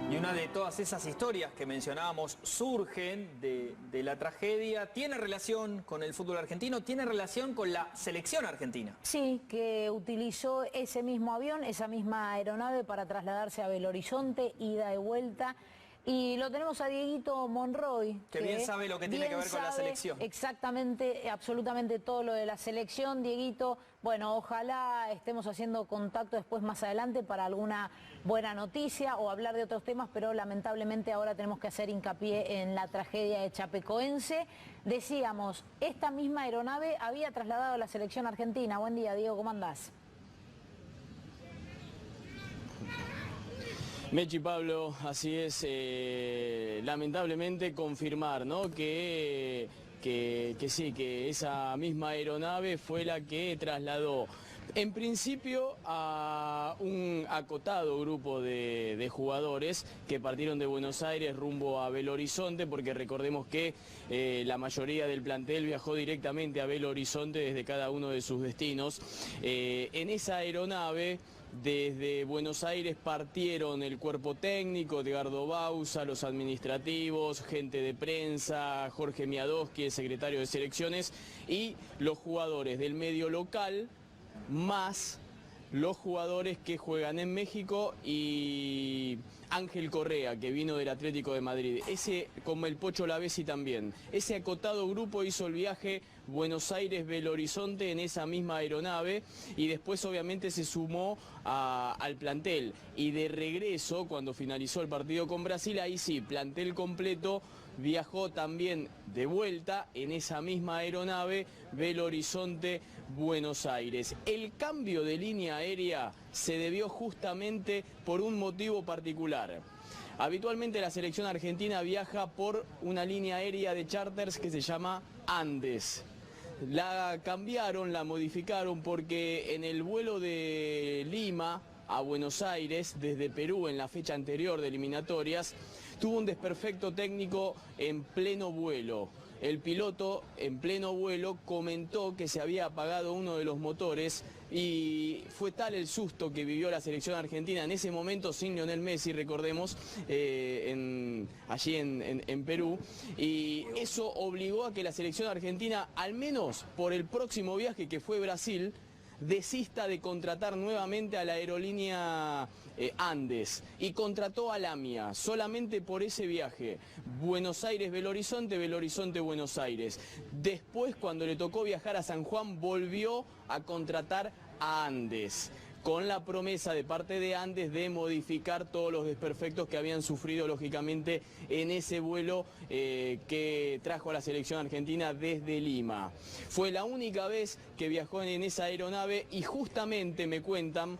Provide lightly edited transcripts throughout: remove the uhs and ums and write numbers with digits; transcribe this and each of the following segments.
Y una de todas esas historias que mencionábamos surgen de la tragedia, ¿tiene relación con el fútbol argentino? ¿Tiene relación con la selección argentina? Sí, que utilizó ese mismo avión, esa misma aeronave para trasladarse a Belo Horizonte, ida y vuelta. Y lo tenemos a Dieguito Monroy. Que bien sabe lo que tiene que ver con la selección. Exactamente, absolutamente todo lo de la selección. Dieguito, bueno, ojalá estemos haciendo contacto después más adelante para alguna buena noticia o hablar de otros temas, pero lamentablemente ahora tenemos que hacer hincapié en la tragedia de Chapecoense. Decíamos, esta misma aeronave había trasladado a la selección argentina. Buen día, Diego, ¿cómo andás? Mechi, Pablo, así es, lamentablemente confirmar, ¿no? que sí, que esa misma aeronave fue la que trasladó en principio a un acotado grupo de jugadores que partieron de Buenos Aires rumbo a Belo Horizonte, porque recordemos que la mayoría del plantel viajó directamente a Belo Horizonte desde cada uno de sus destinos. En esa aeronave, desde Buenos Aires partieron el cuerpo técnico, Edgardo Bauza, los administrativos, gente de prensa, Jorge Miadoski, el secretario de selecciones, y los jugadores del medio local, más los jugadores que juegan en México y Ángel Correa, que vino del Atlético de Madrid. Ese, como el Pocho Lavesi también. Ese acotado grupo hizo el viaje Buenos Aires-Belo Horizonte en esa misma aeronave y después obviamente se sumó al plantel. Y de regreso, cuando finalizó el partido con Brasil, ahí sí, plantel completo, viajó también de vuelta en esa misma aeronave Belo Horizonte-Buenos Aires. El cambio de línea aérea se debió justamente por un motivo particular. Habitualmente la selección argentina viaja por una línea aérea de charters que se llama Andes. La cambiaron, la modificaron porque en el vuelo de Lima a Buenos Aires, desde Perú en la fecha anterior de eliminatorias, tuvo un desperfecto técnico en pleno vuelo. El piloto en pleno vuelo comentó que se había apagado uno de los motores y fue tal el susto que vivió la selección argentina en ese momento sin Lionel Messi, recordemos, allí en Perú, y eso obligó a que la selección argentina, al menos por el próximo viaje que fue Brasil, desista de contratar nuevamente a la aerolínea Andes y contrató a Lamia solamente por ese viaje. Buenos Aires-Belo Horizonte, Belo Horizonte-Buenos Aires. Después, cuando le tocó viajar a San Juan, volvió a contratar a Andes, con la promesa de parte de Andes de modificar todos los desperfectos que habían sufrido lógicamente en ese vuelo que trajo a la selección argentina desde Lima. Fue la única vez que viajó en esa aeronave y justamente me cuentan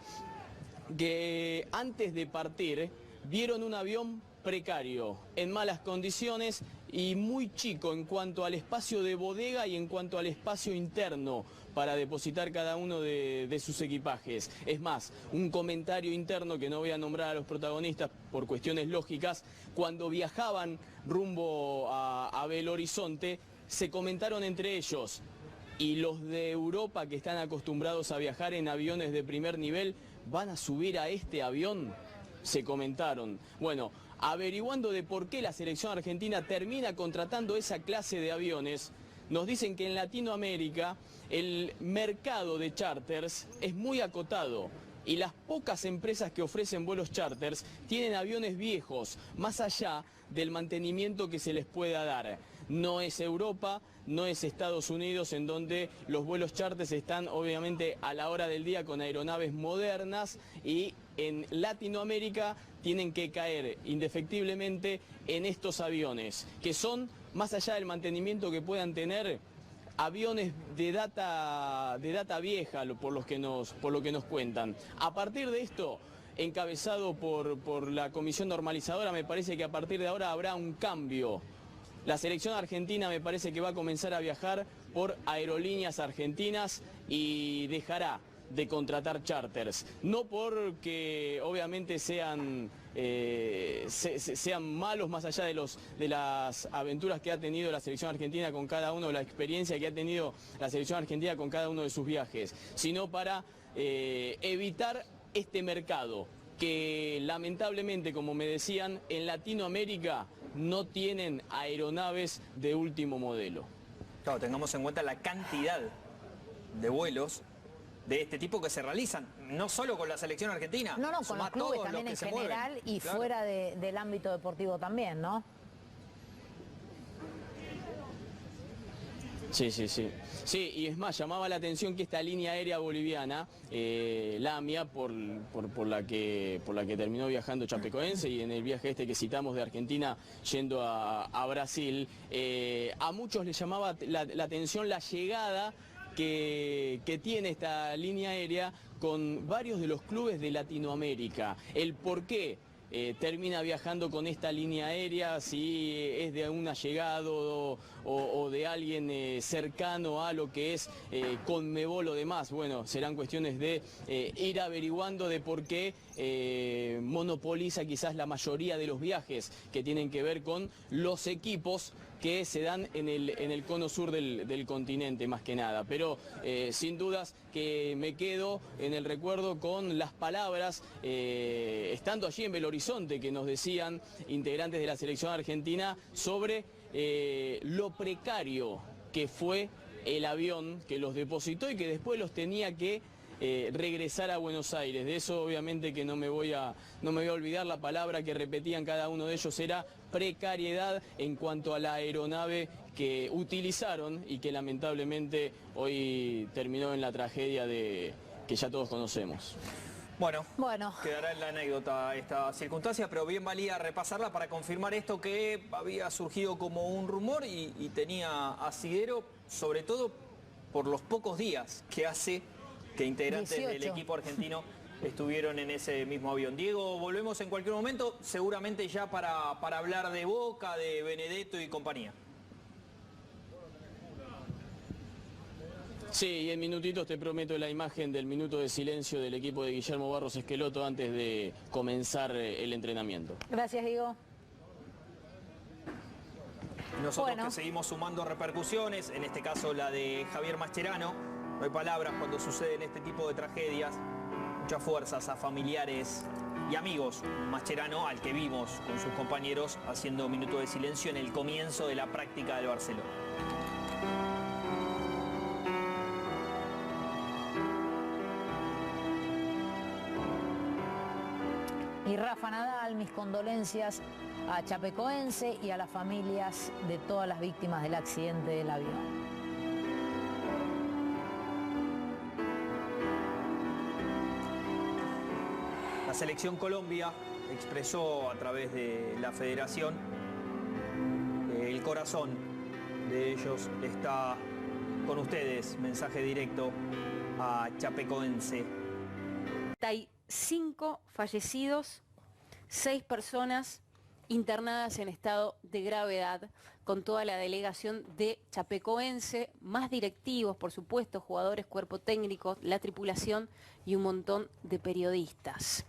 que antes de partir vieron un avión precario, en malas condiciones y muy chico en cuanto al espacio de bodega y en cuanto al espacio interno para depositar cada uno de sus equipajes. Es más, un comentario interno que no voy a nombrar a los protagonistas por cuestiones lógicas, cuando viajaban rumbo a Belo Horizonte, se comentaron entre ellos: y los de Europa que están acostumbrados a viajar en aviones de primer nivel, ¿van a subir a este avión? Se comentaron. Bueno, averiguando de por qué la selección argentina termina contratando esa clase de aviones, nos dicen que en Latinoamérica el mercado de charters es muy acotado y las pocas empresas que ofrecen vuelos charters tienen aviones viejos, más allá del mantenimiento que se les pueda dar. No es Europa, no es Estados Unidos, en donde los vuelos charters están obviamente a la hora del día con aeronaves modernas, y en Latinoamérica tienen que caer indefectiblemente en estos aviones, que son, más allá del mantenimiento que puedan tener, aviones de data vieja, por lo que nos cuentan. A partir de esto, encabezado por la comisión normalizadora, me parece que a partir de ahora habrá un cambio. La selección argentina me parece que va a comenzar a viajar por aerolíneas argentinas y dejará de contratar charters. No porque obviamente sean malos, más allá de las aventuras que ha tenido la selección argentina con cada uno, la experiencia que ha tenido la selección argentina con cada uno de sus viajes, sino para evitar este mercado que lamentablemente, como me decían, en Latinoamérica no tienen aeronaves de último modelo. Claro, tengamos en cuenta la cantidad de vuelos de este tipo que se realizan, no solo con la selección argentina. No, con los clubes también en general y claro, fuera del ámbito deportivo también, ¿no? Sí. Sí, y es más, llamaba la atención que esta línea aérea boliviana, Lamia, por la que terminó viajando Chapecoense, y en el viaje este que citamos de Argentina yendo a Brasil, a muchos les llamaba la atención la llegada que tiene esta línea aérea con varios de los clubes de Latinoamérica. El por qué termina viajando con esta línea aérea, si es de un allegado o de alguien cercano a lo que es Conmebol o demás. Bueno, serán cuestiones de ir averiguando de por qué monopoliza quizás la mayoría de los viajes que tienen que ver con los equipos que se dan en el cono sur del continente, más que nada. Pero sin dudas que me quedo en el recuerdo con las palabras, estando allí en Belo Horizonte, que nos decían integrantes de la selección argentina sobre lo precario que fue el avión que los depositó y que después los tenía que regresar a Buenos Aires. De eso obviamente que no me voy a olvidar. La palabra que repetían cada uno de ellos era precariedad en cuanto a la aeronave que utilizaron y que lamentablemente hoy terminó en la tragedia que ya todos conocemos. Bueno, quedará en la anécdota esta circunstancia, pero bien valía repasarla para confirmar esto que había surgido como un rumor y tenía asidero, sobre todo por los pocos días que hace que integrantes 18 del equipo argentino estuvieron en ese mismo avión. Diego, volvemos en cualquier momento, seguramente ya para hablar de Boca, de Benedetto y compañía. Sí, y en minutitos te prometo la imagen del minuto de silencio del equipo de Guillermo Barros Esqueloto antes de comenzar el entrenamiento. Gracias, Diego. Nosotros que seguimos sumando repercusiones, en este caso la de Javier Mascherano. No hay palabras cuando suceden este tipo de tragedias. Muchas fuerzas a familiares y amigos. Mascherano, al que vimos con sus compañeros haciendo minuto de silencio en el comienzo de la práctica del Barcelona. Y Rafa Nadal, mis condolencias a Chapecoense y a las familias de todas las víctimas del accidente del avión. La selección Colombia expresó a través de la federación el corazón de ellos está con ustedes. Mensaje directo a Chapecoense. Hay 5 fallecidos, 6 personas internadas en estado de gravedad, con toda la delegación de Chapecoense, más directivos, por supuesto, jugadores, cuerpo técnico, la tripulación y un montón de periodistas.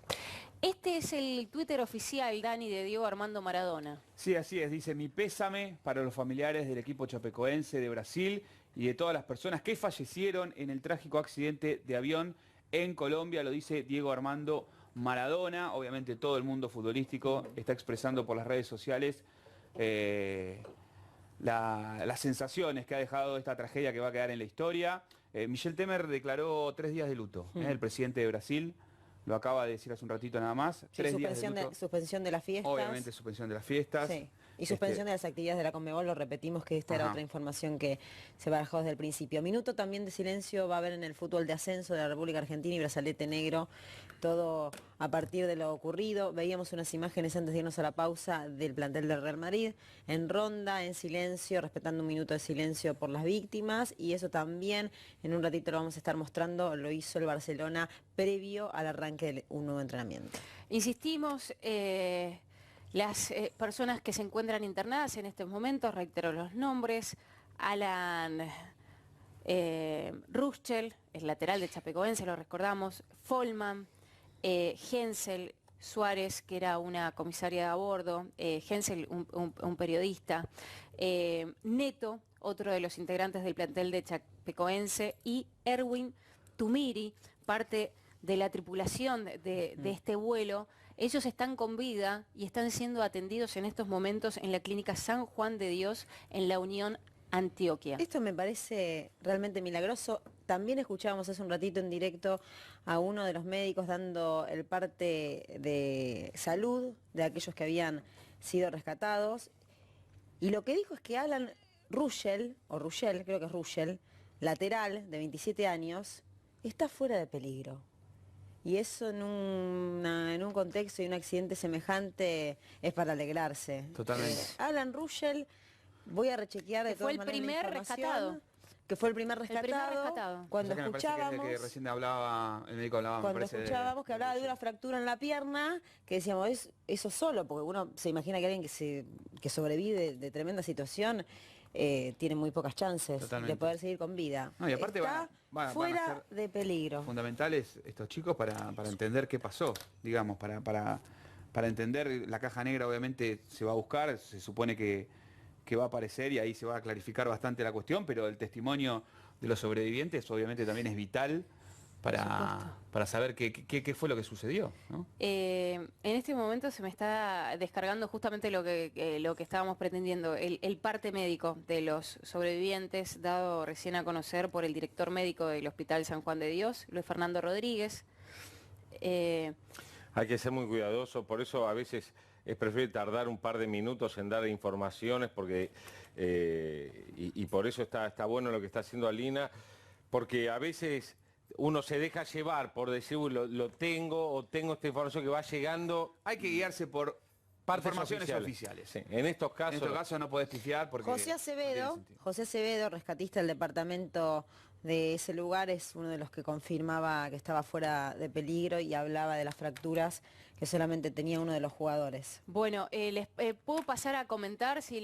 Este es el Twitter oficial, Dani, de Diego Armando Maradona. Sí, así es. Dice: mi pésame para los familiares del equipo chapecoense de Brasil y de todas las personas que fallecieron en el trágico accidente de avión en Colombia. Lo dice Diego Armando Maradona. Obviamente todo el mundo futbolístico está expresando por las redes sociales las sensaciones que ha dejado esta tragedia que va a quedar en la historia. Michel Temer declaró 3 días de luto, el presidente de Brasil. Lo acaba de decir hace un ratito nada más. Sí, 3 días de luto. suspensión de las fiestas. Obviamente suspensión de las fiestas. Sí. Y suspensión de las actividades de la Conmebol, lo repetimos que esta era otra información que se barajó desde el principio. Minuto también de silencio va a haber en el fútbol de ascenso de la República Argentina y Brazalete Negro, todo a partir de lo ocurrido. Veíamos unas imágenes antes de irnos a la pausa del plantel del Real Madrid, en ronda, en silencio, respetando un minuto de silencio por las víctimas, y eso también en un ratito lo vamos a estar mostrando, lo hizo el Barcelona previo al arranque de un nuevo entrenamiento. Insistimos, las personas que se encuentran internadas en estos momentos, reitero los nombres: Alan Ruschel, el lateral de Chapecoense, lo recordamos; Folman, Hensel Suárez, que era una comisaria a bordo; Hensel, un periodista; Neto, otro de los integrantes del plantel de Chapecoense; y Erwin Tumiri, parte de la tripulación de este vuelo, ellos están con vida y están siendo atendidos en estos momentos en la clínica San Juan de Dios en La Unión, Antioquia. Esto me parece realmente milagroso. También escuchábamos hace un ratito en directo a uno de los médicos dando el parte de salud de aquellos que habían sido rescatados. Y lo que dijo es que Alan Ruschel, creo que es Ruschel, lateral de 27 años, está fuera de peligro. Y eso en un contexto y un accidente semejante es para alegrarse. Totalmente. Alan Ruschel, voy a rechequear de todas maneras la información, que fue el primer rescatado. Cuando escuchábamos, me parece que es el que recién hablaba, el médico hablaba, cuando escuchábamos que hablaba de una fractura en la pierna, que decíamos, eso solo, porque uno se imagina que alguien que sobrevive de tremenda situación tiene muy pocas chances de poder seguir con vida. No, y aparte está fuera de peligro. Fundamentales estos chicos para entender qué pasó, digamos, para entender. La caja negra obviamente se va a buscar, se supone que va a aparecer y ahí se va a clarificar bastante la cuestión, pero el testimonio de los sobrevivientes obviamente también es vital para saber qué fue lo que sucedió, ¿no? En este momento se me está descargando justamente lo que estábamos pretendiendo, el parte médico de los sobrevivientes, dado recién a conocer por el director médico del Hospital San Juan de Dios, Luis Fernando Rodríguez. Hay que ser muy cuidadoso, por eso a veces es preferible tardar un par de minutos en dar informaciones, porque y por eso está bueno lo que está haciendo Alina, porque a veces uno se deja llevar por decir, lo tengo, o tengo esta información que va llegando. Hay que guiarse por informaciones oficiales. Sí, en estos casos no podés pifiar porque... José Acevedo, rescatista del departamento de ese lugar, es uno de los que confirmaba que estaba fuera de peligro y hablaba de las fracturas que solamente tenía uno de los jugadores. Bueno, les puedo pasar a comentar si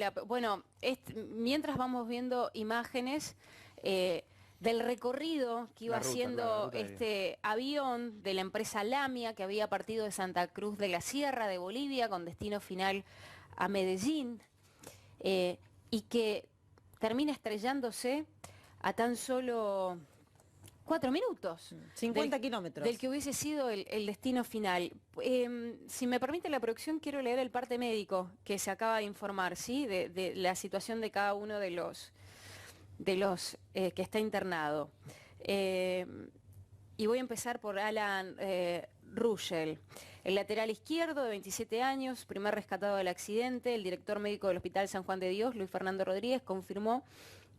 mientras vamos viendo imágenes del recorrido que iba haciendo este avión de la empresa Lamia, que había partido de Santa Cruz de la Sierra de Bolivia con destino final a Medellín, y que termina estrellándose a tan solo 4 minutos. 50 kilómetros. Del que hubiese sido el destino final. Si me permite la producción, quiero leer el parte médico que se acaba de informar, ¿sí? De la situación de cada uno de los que está internado. Y voy a empezar por Alan Ruschel, el lateral izquierdo de 27 años, primer rescatado del accidente. El director médico del Hospital San Juan de Dios, Luis Fernando Rodríguez, confirmó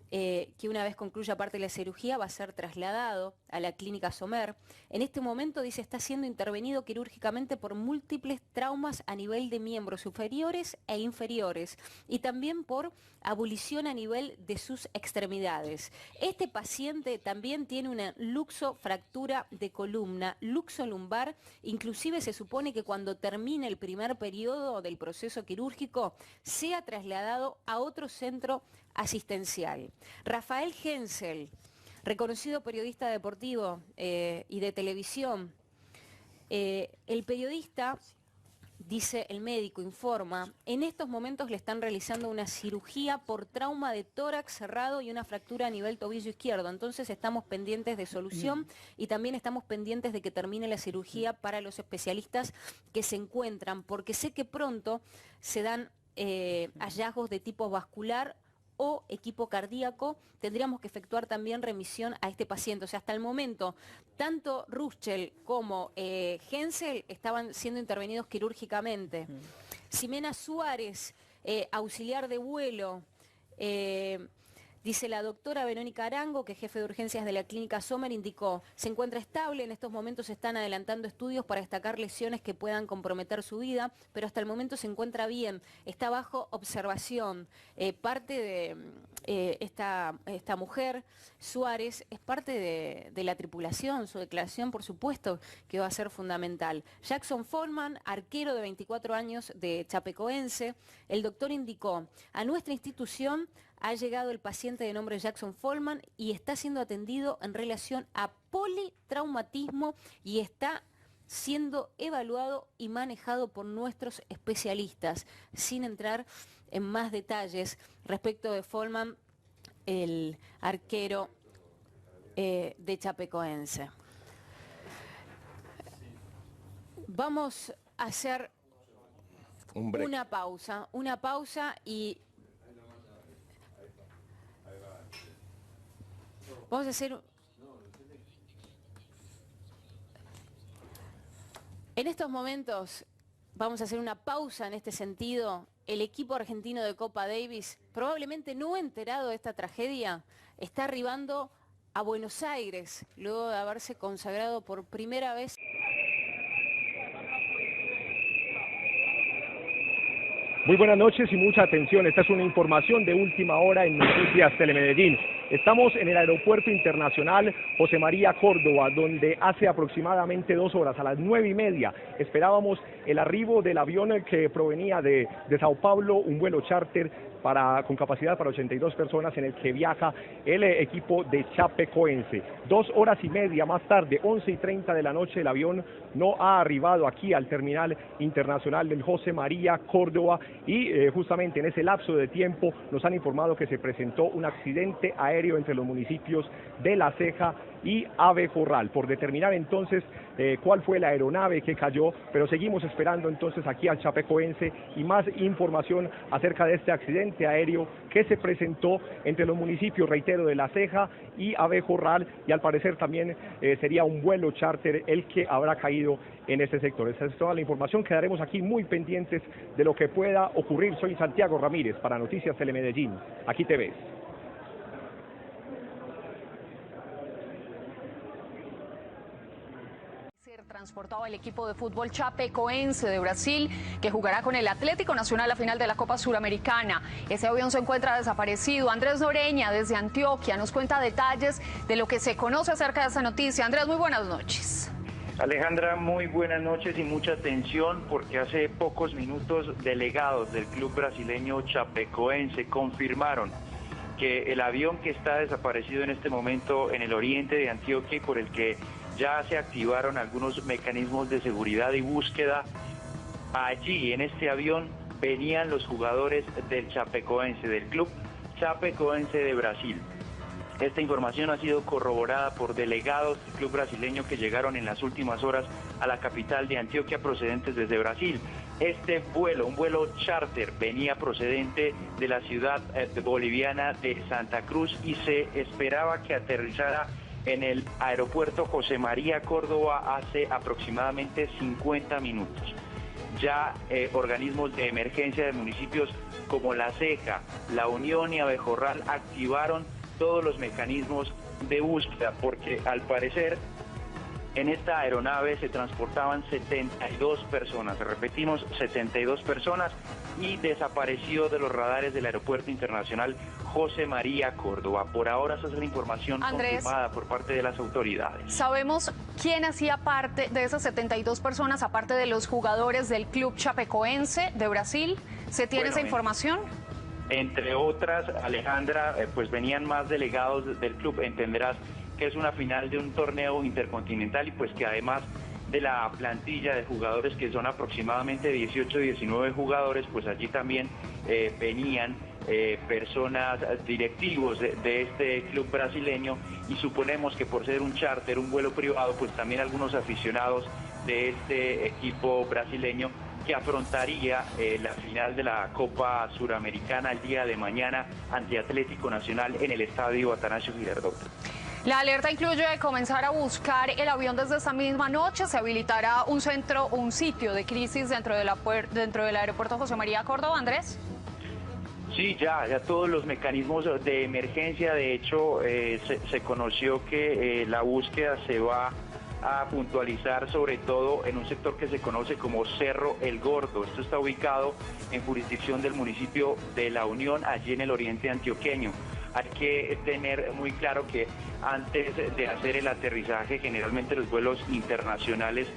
que una vez concluya parte de la cirugía va a ser trasladado a la clínica Somer. En este momento, dice, está siendo intervenido quirúrgicamente por múltiples traumas a nivel de miembros superiores e inferiores y también por abolición a nivel de sus extremidades. Este paciente también tiene una luxofractura de columna, luxolumbar. Inclusive se supone que cuando termine el primer periodo del proceso quirúrgico sea trasladado a otro centro asistencial. Rafael Hensel, reconocido periodista deportivo y de televisión, el periodista, dice el médico, informa, en estos momentos le están realizando una cirugía por trauma de tórax cerrado y una fractura a nivel tobillo izquierdo. Entonces estamos pendientes de solución y también estamos pendientes de que termine la cirugía para los especialistas que se encuentran, porque sé que pronto se dan hallazgos de tipo vascular o equipo cardíaco. Tendríamos que efectuar también remisión a este paciente. O sea, hasta el momento, tanto Ruschel como Hensel estaban siendo intervenidos quirúrgicamente. Ximena Suárez, auxiliar de vuelo, dice la doctora Verónica Arango, que es jefe de urgencias de la clínica Sommer, indicó, se encuentra estable, en estos momentos se están adelantando estudios para destacar lesiones que puedan comprometer su vida, pero hasta el momento se encuentra bien, está bajo observación. Parte de esta mujer, Suárez, es parte de la tripulación, su declaración por supuesto que va a ser fundamental. Jackson Foreman, arquero de 24 años de Chapecoense, el doctor indicó, a nuestra institución ha llegado el paciente de nombre Jackson Foreman y está siendo atendido en relación a politraumatismo y está siendo evaluado y manejado por nuestros especialistas, sin entrar en más detalles respecto de Foreman, el arquero de Chapecoense. Vamos a hacer una pausa y vamos a hacer... En estos momentos vamos a hacer una pausa en este sentido. El equipo argentino de Copa Davis, probablemente no enterado de esta tragedia, está arribando a Buenos Aires, luego de haberse consagrado por primera vez. Muy buenas noches y mucha atención. Esta es una información de última hora en Noticias Telemedellín. Estamos en el Aeropuerto Internacional José María Córdoba, donde hace aproximadamente 2 horas, a las 9:30, esperábamos el arribo del avión que provenía de Sao Paulo, un vuelo charter con capacidad para 82 personas en el que viaja el equipo de Chapecoense. 2 horas y media más tarde, 11:30 de la noche, el avión no ha arribado aquí al terminal internacional del José María Córdoba y justamente en ese lapso de tiempo nos han informado que se presentó un accidente aéreo entre los municipios de La Ceja y Abejorral, por determinar entonces cuál fue la aeronave que cayó, pero seguimos esperando entonces aquí al Chapecoense y más información acerca de este accidente aéreo que se presentó entre los municipios, reitero, de La Ceja y Abejorral, y al parecer también sería un vuelo charter el que habrá caído en este sector. Esa es toda la información, quedaremos aquí muy pendientes de lo que pueda ocurrir. Soy Santiago Ramírez para Noticias Telemedellín, aquí te ves. Transportado el equipo de fútbol Chapecoense de Brasil, que jugará con el Atlético Nacional la final de la Copa Suramericana. Ese avión se encuentra desaparecido. Andrés Noreña, desde Antioquia, nos cuenta detalles de lo que se conoce acerca de esta noticia. Andrés, muy buenas noches. Alejandra, muy buenas noches y mucha atención, porque hace pocos minutos delegados del club brasileño Chapecoense confirmaron que el avión que está desaparecido en este momento en el oriente de Antioquia y por el que ya se activaron algunos mecanismos de seguridad y búsqueda, allí en este avión venían los jugadores del Chapecoense, del club Chapecoense de Brasil. Esta información ha sido corroborada por delegados del club brasileño que llegaron en las últimas horas a la capital de Antioquia procedentes desde Brasil. Este vuelo, un vuelo charter, venía procedente de la ciudad boliviana de Santa Cruz y se esperaba que aterrizara en el aeropuerto José María Córdoba hace aproximadamente 50 minutos. Ya organismos de emergencia de municipios como La Ceja, La Unión y Abejorral activaron todos los mecanismos de búsqueda, porque al parecer en esta aeronave se transportaban 72 personas, repetimos, 72 personas, y desapareció de los radares del Aeropuerto Internacional José María Córdoba. Por ahora esa es la información confirmada por parte de las autoridades. ¿Sabemos quién hacía parte de esas 72 personas, aparte de los jugadores del club Chapecoense de Brasil? ¿Se tiene esa información? Entre otras, Alejandra, pues venían más delegados del club. Entenderás que es una final de un torneo intercontinental y pues que además de la plantilla de jugadores, que son aproximadamente 18, 19 jugadores, pues allí también venían personas, directivos de este club brasileño, y suponemos que por ser un charter, un vuelo privado, pues también algunos aficionados de este equipo brasileño que afrontaría la final de la Copa Suramericana el día de mañana ante Atlético Nacional en el estadio Atanasio Girardot. La alerta incluye comenzar a buscar el avión desde esta misma noche. Se habilitará un sitio de crisis dentro del aeropuerto José María Córdoba, Andrés. Sí, ya todos los mecanismos de emergencia. De hecho, se conoció que la búsqueda se va a puntualizar sobre todo en un sector que se conoce como Cerro El Gordo. Esto está ubicado en jurisdicción del municipio de La Unión, allí en el oriente antioqueño. Hay que tener muy claro que antes de hacer el aterrizaje, generalmente los vuelos internacionales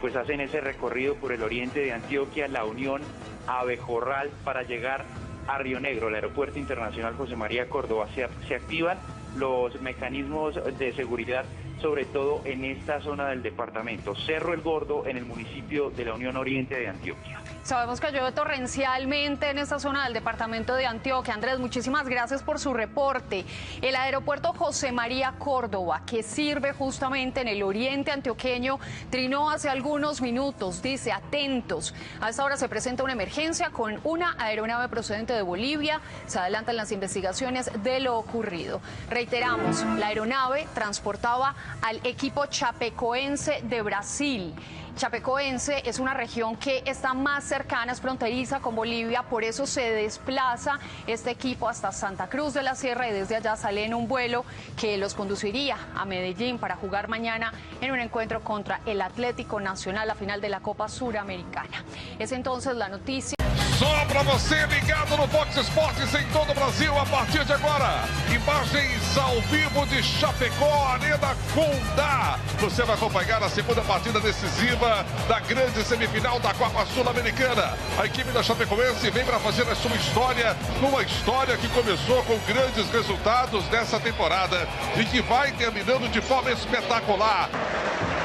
pues hacen ese recorrido por el oriente de Antioquia, La Unión, Abejorral, para llegar a Río Negro, el aeropuerto internacional José María Córdoba. Se activan los mecanismos de seguridad, sobre todo en esta zona del departamento. Cerro El Gordo, en el municipio de la Unión Oriente de Antioquia. Sabemos que llueve torrencialmente en esta zona del departamento de Antioquia. Andrés, muchísimas gracias por su reporte. El aeropuerto José María Córdoba, que sirve justamente en el oriente antioqueño, trinó hace algunos minutos. Dice, atentos, a esta hora se presenta una emergencia con una aeronave procedente de Bolivia. Se adelantan las investigaciones de lo ocurrido. Reiteramos, la aeronave transportaba al equipo chapecoense de Brasil. Chapecoense es una región que está más cercana, es fronteriza con Bolivia, por eso se desplaza este equipo hasta Santa Cruz de la Sierra y desde allá sale en un vuelo que los conduciría a Medellín para jugar mañana en un encuentro contra el Atlético Nacional, la final de la Copa Suramericana. Es entonces la noticia. Só para você ligado no Fox Sports em todo o Brasil a partir de agora. Imagens ao vivo de Chapecó, Arena Condá. Você vai acompanhar a segunda partida decisiva da grande semifinal da Copa Sul-Americana. A equipe da Chapecoense vem para fazer a sua história, uma história que começou com grandes resultados nessa temporada e que vai terminando de forma espetacular.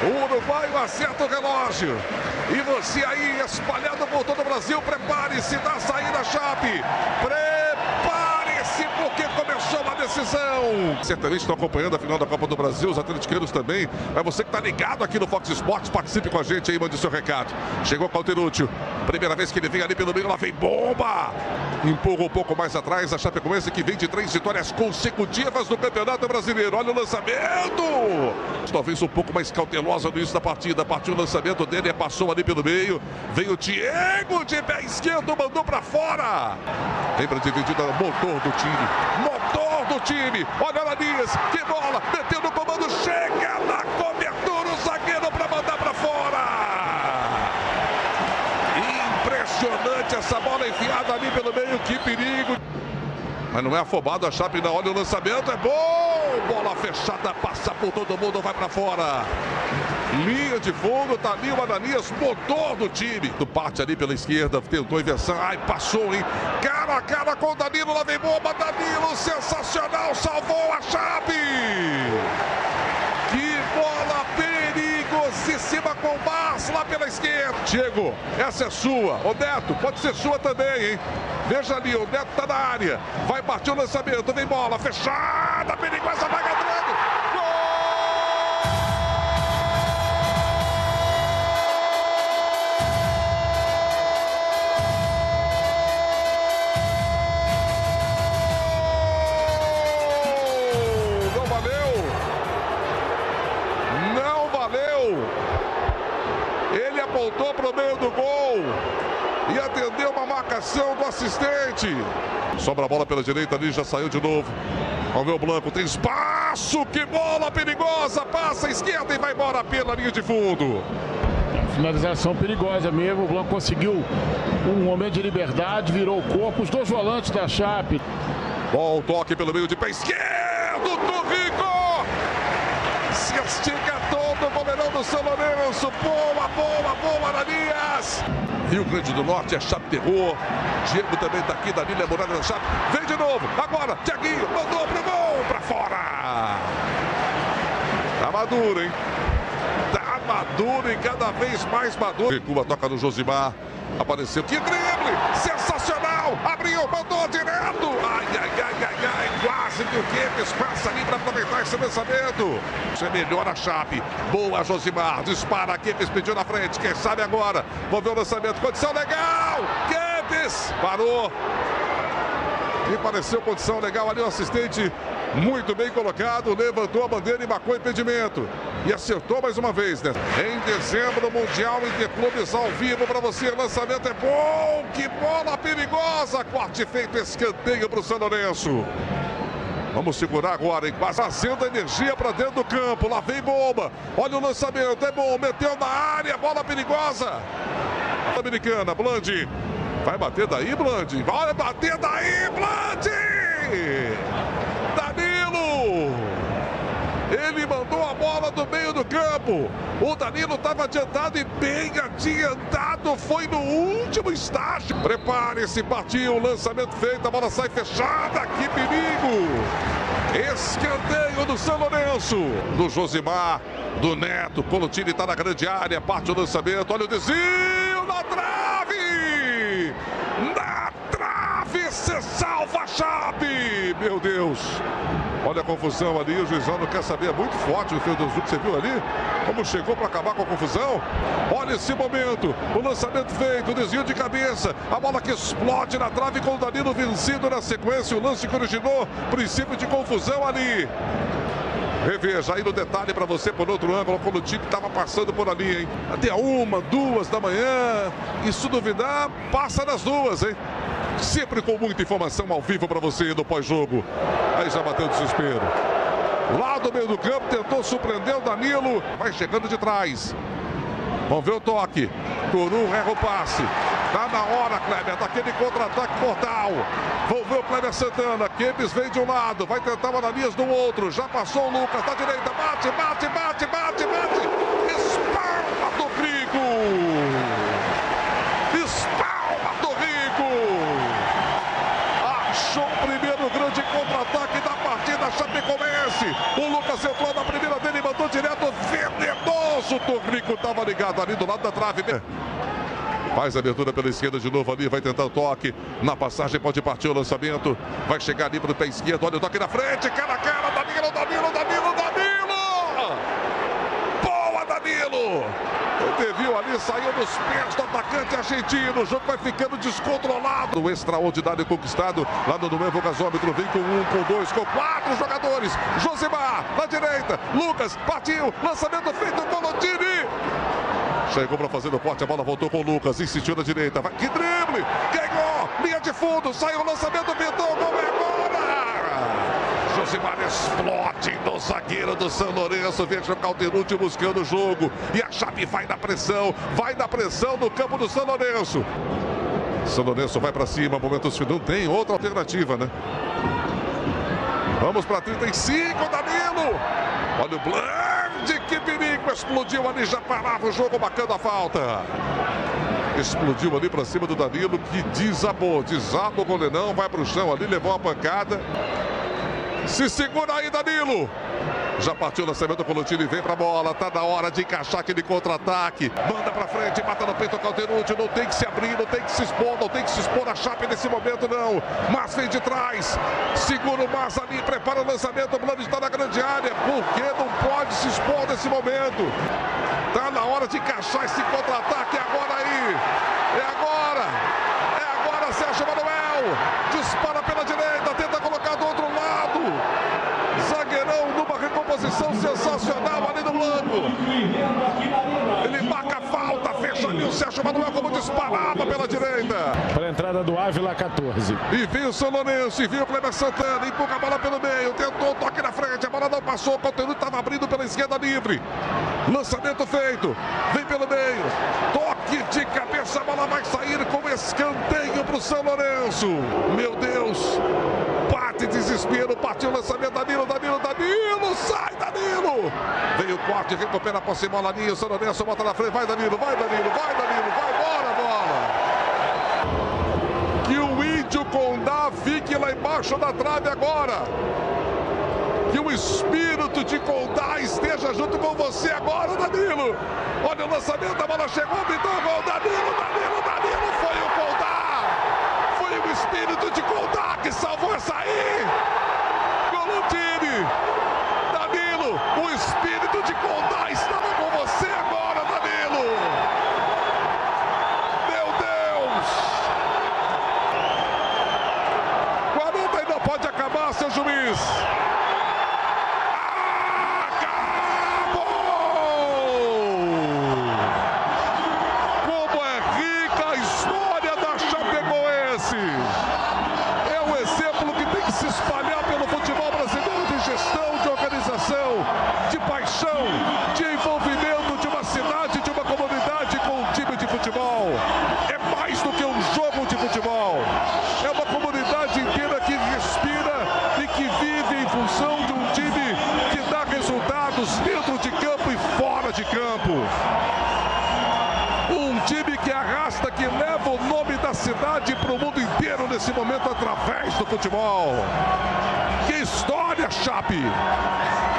O uruguaio acerta o relógio. E você aí, espalhado por todo o Brasil, prepare-se da saída Chape. Prepare-se, porque começou a decisão. Certamente estão acompanhando a final da Copa do Brasil, os atleticanos também. Mas você que está ligado aqui no Fox Sports, participe com a gente aí, mande seu recado. Chegou o Cauteruccio. Primeira vez que ele vem ali pelo meio, lá vem bomba. Empurra um pouco mais atrás a Chapecoense, que vem de 3 vitórias consecutivas no Campeonato Brasileiro. Olha o lançamento. Talvez um pouco mais cautelosa no início da partida. Partiu o lançamento dele, passou ali pelo meio. Vem o Diego de pé esquerdo, mandou para fora. Lembra dividida, motor do time. Motor do time. Olha o Ananias, que bola. Meteu no comando, chega na cobertura o zagueiro para mandar para fora. Impressionante essa bola enfiada ali pelo meio, que perigo. Mas não é afobado a Chape, não. Olha o lançamento, é bom! Bola fechada, passa por todo mundo, vai para fora. Linha de fundo, tá ali o Ananias, motor do time. Do parte ali pela esquerda, tentou inversão. Ai, passou, hein? Cara a cara com o Danilo, lá vem bomba. Danilo, sensacional, salvou a Chape! Que bola perigosíssima com o Barça lá pela esquerda. Diego, essa é sua. O Neto, pode ser sua também, hein? Veja ali, o Neto tá na área. Vai partir o lançamento, vem bola fechada, perigosa, vai entrando. Não valeu. Não valeu. Ele apontou pro meio do gol e atendeu uma marcação do assistente. Sobra a bola pela direita ali, já saiu de novo. Vamos ver o Blanco, tem espaço, que bola perigosa, passa à esquerda e vai embora pela linha de fundo. Finalização perigosa mesmo, o Blanco conseguiu um momento de liberdade, virou o corpo, os dois volantes da Chape. Bom toque pelo meio de pé esquerdo, Turrico! Se estica todo o goleirão do São Lourenço, boa, boa, boa, Ananias! Rio Grande do Norte, é Chape terror. Diego também tá aqui, Danilo é morada da Chape. Vem de novo, agora, Thiaguinho, mandou pro gol, pra fora. Tá maduro, hein? Tá maduro e cada vez mais maduro. Recua, toca no Josimar. Apareceu, que drible, sensacional. Abriu, mandou direto. Ai, ai, ai, ai, ai, quase que o Kempis passa ali para aproveitar esse lançamento. Você melhora a Chape. Boa, Josimar. Dispara, Kempis pediu na frente. Quem sabe agora? Vamos ver o lançamento. Condição legal. Kempis parou. E pareceu condição legal ali, o assistente muito bem colocado, levantou a bandeira e marcou impedimento. E acertou mais uma vez, né? Em dezembro, Mundial Interclubes ao vivo para você. Lançamento é bom, que bola perigosa. Corte feito, escanteio para o São Lourenço. Vamos segurar agora, hein? Fazendo energia para dentro do campo. Lá vem bomba. Olha o lançamento, é bom. Meteu na área, bola perigosa. Americana, Blandi. Vai bater daí, Blandi. Vai bater daí, Blandi. Danilo. Ele mandou a bola do meio do campo. O Danilo estava adiantado e bem adiantado. Foi no último estágio. Prepare-se, partiu. Lançamento feito. A bola sai fechada. Que perigo. Escanteio do São Lourenço. Do Josimar, do Neto. Colutini está na grande área. Parte o lançamento. Olha o desvio na trave. Na trave. Você salva a Chape. Meu Deus. Olha a confusão ali, o juizão não quer saber, é muito forte o Fedozuc, você viu ali? Como chegou para acabar com a confusão? Olha esse momento, o lançamento feito, o desvio de cabeça, a bola que explode na trave com o Danilo vencido na sequência, o lance que originou, princípio de confusão ali. Reveja aí no detalhe para você por outro ângulo, quando o time estava passando por ali, hein? Até 1, 2 da manhã, e se duvidar, passa nas 2, hein? Sempre com muita informação ao vivo para você no pós-jogo. Aí já bateu o desespero. Lá do meio do campo, tentou surpreender o Danilo. Vai chegando de trás. Vamos ver o toque. Toru erra o passe. Tá na hora, Kleber, daquele contra-ataque mortal. Vamos ver o Kleber Santana. Kempis vem de um lado, vai tentar o Ananias do outro. Já passou o Lucas, da direita. Bate. Espalma do Rico. Achou o primeiro grande contra-ataque da partida Chapecoense. O Lucas entrou na primeira dele e mandou direto venenoso. O Torrico estava ligado ali do lado da trave. Faz a abertura pela esquerda de novo ali, vai tentar o toque. Na passagem pode partir o lançamento. Vai chegar ali para o pé esquerdo. Olha o toque na frente, cara a cara. Danilo. Boa, Danilo. O desvio ali saiu dos pés do atacante argentino. O jogo vai ficando descontrolado. O extraordinário conquistado lá no novo gasômetro. Vem com 1, com 2, com 4 jogadores. Josimar na direita. Lucas partiu. Lançamento feito com o Colutini. Chegou para fazer o corte. A bola voltou com o Lucas. Insistiu na direita. Vai. Que drible. Ganhou. Linha de fundo. Saiu o lançamento. Pintou. Gol é agora. Josimar explode no zagueiro do São Lourenço. Veja o Calterucci buscando o jogo. E a Chape vai na pressão no campo do São Lourenço. São Lourenço vai para cima. Momentos finais. Não tem outra alternativa, né? Vamos para 35, Danilo. Olha o Bland, que perigo. Explodiu ali, já parava o jogo, marcando a falta. Explodiu ali para cima do Danilo, que desabou. Desaba o goleirão, vai para o chão ali, levou uma pancada. Se segura aí, Danilo. Já partiu o lançamento, o Colutini vem pra bola. Tá na hora de encaixar aquele contra-ataque. Manda pra frente, mata no peito o Calterucci. Não tem que se abrir, não tem que se expor a Chape nesse momento, não. Mas vem de trás. Segura o Massa ali, prepara o lançamento. O Bland está na grande área. Porque não pode se expor nesse momento. Tá na hora de encaixar esse contra-ataque. Agora aí. É agora, Sérgio Manuel. Dispara pela direita, tenta colocar do outro lado. Zagueirão numa recomposição sensacional ali no lado. Ele marca a falta, fecha ali o Sérgio Manuel como disparava pela direita. Para a entrada do Ávila, 14. E veio o São Lourenço, e veio o Kleber Santana, empurra a bola pelo meio, tentou o toque na frente, a bola não passou, o Calterucci estava abrindo pela esquerda livre. Lançamento feito, vem pelo meio, toque de cabeça, a bola vai sair com escanteio para o São Lourenço. Meu Deus, bate desespero, partiu o lançamento, Danilo, sai Danilo! Veio o corte, recupera a posse, bola ali, o São Lourenço bota na frente, vai Danilo, vai embora a bola! Que o Índio Condá fique lá embaixo da trave agora! Que o espírito de Condá esteja junto com você agora, Danilo! Olha o lançamento, a bola chegou, pintou o gol, Danilo, foi o Condá! Foi o espírito de Condá que salvou essa aí! Colutini! Danilo, o espírito de Condá estava com você agora, Danilo! Meu Deus! 40 ainda pode acabar, seu juiz! De envolvimento de uma cidade, de uma comunidade com um time de futebol. É mais do que um jogo de futebol. É uma comunidade inteira que respira e que vive em função de um time que dá resultados dentro de campo e fora de campo. Um time que arrasta, que leva o nome da cidade para o mundo inteiro nesse desse momento através do futebol. Que história, Chape!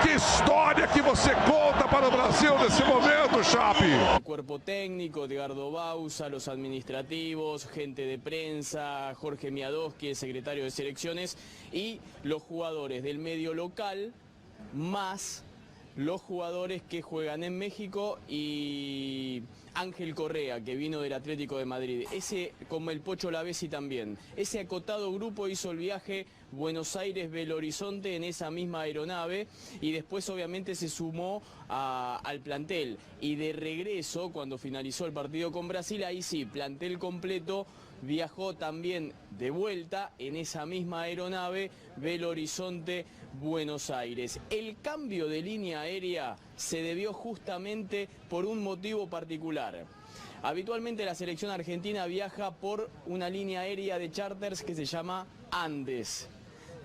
Que história que você conta para o Brasil nesse momento, Chape! El cuerpo técnico, Edgardo Bauza, los administrativos, gente de prensa, Jorge Miadoski, el secretario de selecciones, y los jugadores del medio local, más los jugadores que juegan en México y Ángel Correa, que vino del Atlético de Madrid. Ese, como el Pocho Lavesi también. Ese acotado grupo hizo el viaje Buenos Aires-Belo Horizonte en esa misma aeronave y después obviamente se sumó al plantel. Y de regreso, cuando finalizó el partido con Brasil, ahí sí, plantel completo, viajó también de vuelta en esa misma aeronave Belo Horizonte, Buenos Aires. El cambio de línea aérea se debió justamente por un motivo particular. Habitualmente la selección argentina viaja por una línea aérea de charters que se llama Andes.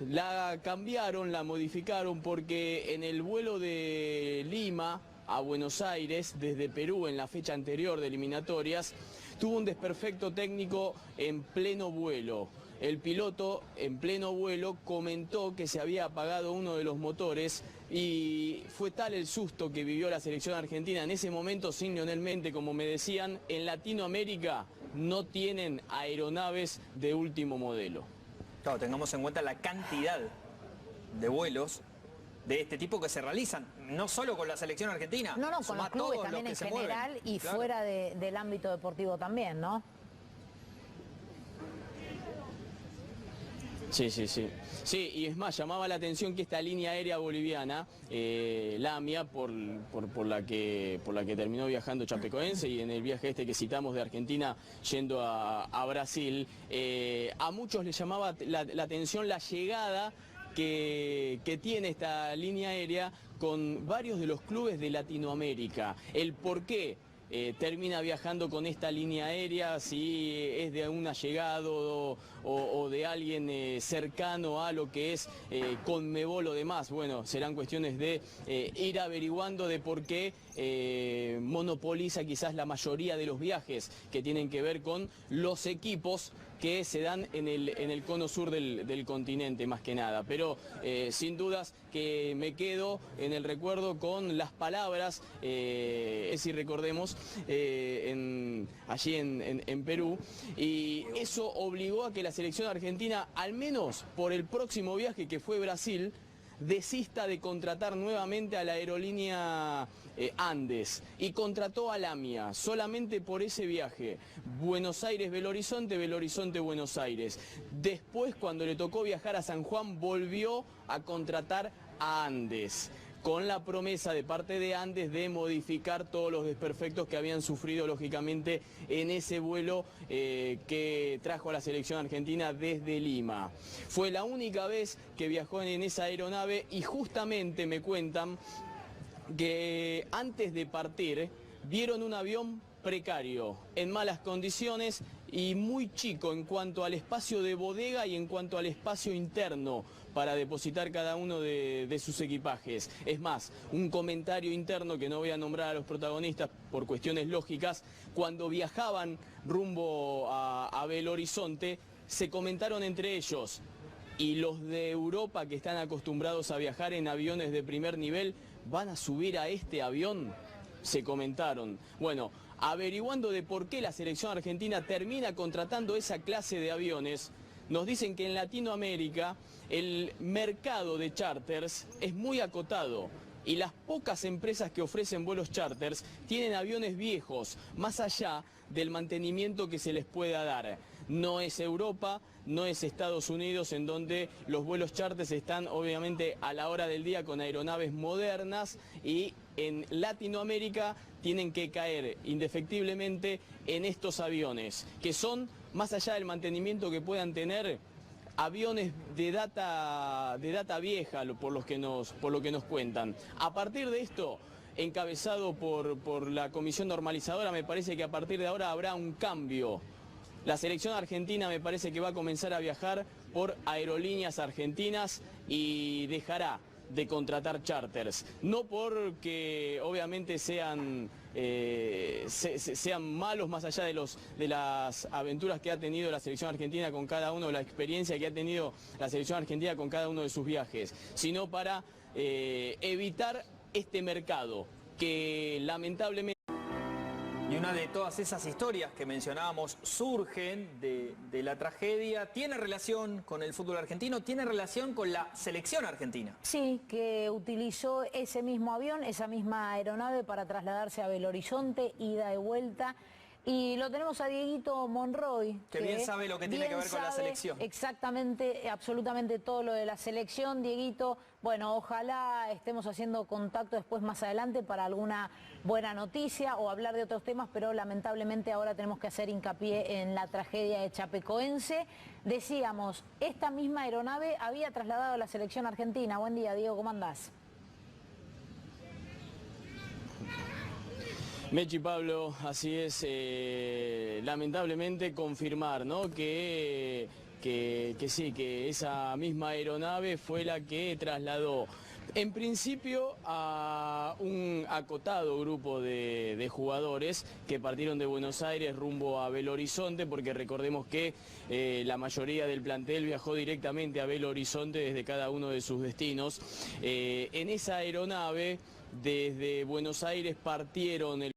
La cambiaron, la modificaron porque en el vuelo de Lima a Buenos Aires, desde Perú en la fecha anterior de eliminatorias, tuvo un desperfecto técnico en pleno vuelo. El piloto en pleno vuelo comentó que se había apagado uno de los motores y fue tal el susto que vivió la selección argentina en ese momento sin Lionel Messi. Como me decían, en Latinoamérica no tienen aeronaves de último modelo. Claro, tengamos en cuenta la cantidad de vuelos de este tipo que se realizan, no solo con la selección argentina. No, con los clubes también en general y claro, fuera del ámbito deportivo también, ¿no? Sí. Sí, y es más, llamaba la atención que esta línea aérea boliviana, Lamia, por la que terminó viajando Chapecoense y en el viaje este que citamos de Argentina yendo a Brasil, a muchos les llamaba la atención la llegada que tiene esta línea aérea con varios de los clubes de Latinoamérica. El por qué termina viajando con esta línea aérea, si es de un allegado o de alguien cercano a lo que es Conmebol o demás. Bueno, serán cuestiones de ir averiguando de por qué monopoliza quizás la mayoría de los viajes que tienen que ver con los equipos que se dan en el cono sur del continente más que nada. Pero sin dudas que me quedo en el recuerdo con las palabras, si recordemos, allí en Perú, y eso obligó a que la selección argentina, al menos por el próximo viaje que fue Brasil, desista de contratar nuevamente a la aerolínea Andes y contrató a Lamia solamente por ese viaje. Buenos Aires-Belo Horizonte, Belo Horizonte-Buenos Aires. Después, cuando le tocó viajar a San Juan, volvió a contratar a Andes, con la promesa de parte de Andes de modificar todos los desperfectos que habían sufrido lógicamente en ese vuelo que trajo a la selección argentina desde Lima. Fue la única vez que viajó en esa aeronave y justamente me cuentan que antes de partir vieron un avión precario, en malas condiciones y muy chico en cuanto al espacio de bodega y en cuanto al espacio interno para depositar cada uno de sus equipajes. Es más, un comentario interno que no voy a nombrar a los protagonistas por cuestiones lógicas, cuando viajaban rumbo a Belo Horizonte, se comentaron entre ellos: y los de Europa que están acostumbrados a viajar en aviones de primer nivel, ¿van a subir a este avión? Se comentaron. Bueno, averiguando de por qué la selección argentina termina contratando esa clase de aviones, nos dicen que en Latinoamérica el mercado de charters es muy acotado y las pocas empresas que ofrecen vuelos charters tienen aviones viejos, más allá del mantenimiento que se les pueda dar. No es Europa, no es Estados Unidos, en donde los vuelos charters están obviamente a la hora del día con aeronaves modernas, y en Latinoamérica tienen que caer indefectiblemente en estos aviones, que son, más allá del mantenimiento que puedan tener, aviones de data vieja, por lo que nos cuentan. A partir de esto, encabezado por la comisión normalizadora, me parece que a partir de ahora habrá un cambio. La selección argentina me parece que va a comenzar a viajar por aerolíneas argentinas y dejará de contratar charters, no porque obviamente sean malos más allá de las aventuras que ha tenido la selección argentina con cada uno, la experiencia que ha tenido la selección argentina con cada uno de sus viajes, sino para evitar este mercado que lamentablemente... Y una de todas esas historias que mencionábamos surgen de la tragedia, ¿tiene relación con el fútbol argentino? ¿Tiene relación con la selección argentina? Sí, que utilizó ese mismo avión, esa misma aeronave para trasladarse a Belo Horizonte, ida y vuelta. Y lo tenemos a Dieguito Monroy. Que bien sabe lo que tiene que ver con la selección. Exactamente, absolutamente todo lo de la selección. Dieguito, bueno, ojalá estemos haciendo contacto después más adelante para alguna buena noticia o hablar de otros temas, pero lamentablemente ahora tenemos que hacer hincapié en la tragedia de Chapecoense. Decíamos, esta misma aeronave había trasladado a la selección argentina. Buen día, Diego, ¿cómo andás? Mechi, Pablo, así es, lamentablemente confirmar, ¿no? que sí, que esa misma aeronave fue la que trasladó en principio a un acotado grupo de jugadores que partieron de Buenos Aires rumbo a Belo Horizonte, porque recordemos que la mayoría del plantel viajó directamente a Belo Horizonte desde cada uno de sus destinos. En esa aeronave desde Buenos Aires partieron